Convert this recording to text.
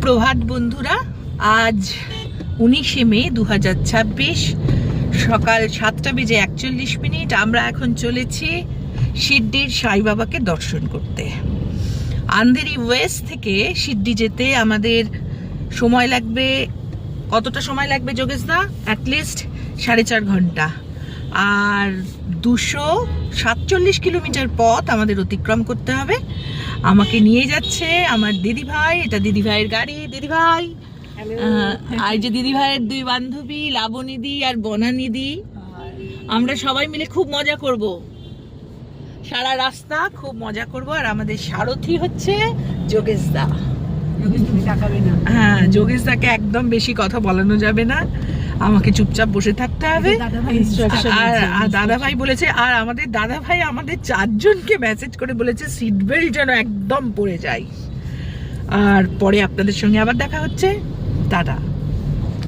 সুপ্রভাত বন্ধুরা। আজ 19শে মে 2026 সকাল 7:41 আমরা এখন চলেছি শিরডির সাই বাবাকে দর্শন করতে। আন্ধেরি ওয়েস্ট থেকে শিরডি যেতে আমাদের সময় লাগবে, কতটা সময় লাগবে যোগেশদা? অ্যাটলিস্ট 4.5 ঘন্টা। আর 247 কিলোমিটার পথ আমাদের অতিক্রম করতে হবে। আমাকে নিয়ে যাচ্ছে আমার দিদিভাই, এটা দিদিভাইয়ের গাড়ি। দিদিভাই আর যে দিদিভাইয়ের দুই বান্ধবী লাবণীদি আর বনানিদি, আমরা সবাই মিলে খুব মজা করব, সারা রাস্তা খুব মজা করব। আর আমাদের সারথি হচ্ছে যোগেশদা। হ্যাঁ, যোগেশদাকে একদম বেশি কথা বলানো যাবে না, আমাকে চুপচাপ বসে থাকতে হবে। আর দাদা ভাই বলেছে, আর আমাদের দাদা ভাই আমাদের 4 জনকে মেসেজ করে বলেছে সিট বেল্ট যেন একদম পরে যায়। আর পরে আপনাদের সঙ্গে আবার দেখা হচ্ছে, টাটা।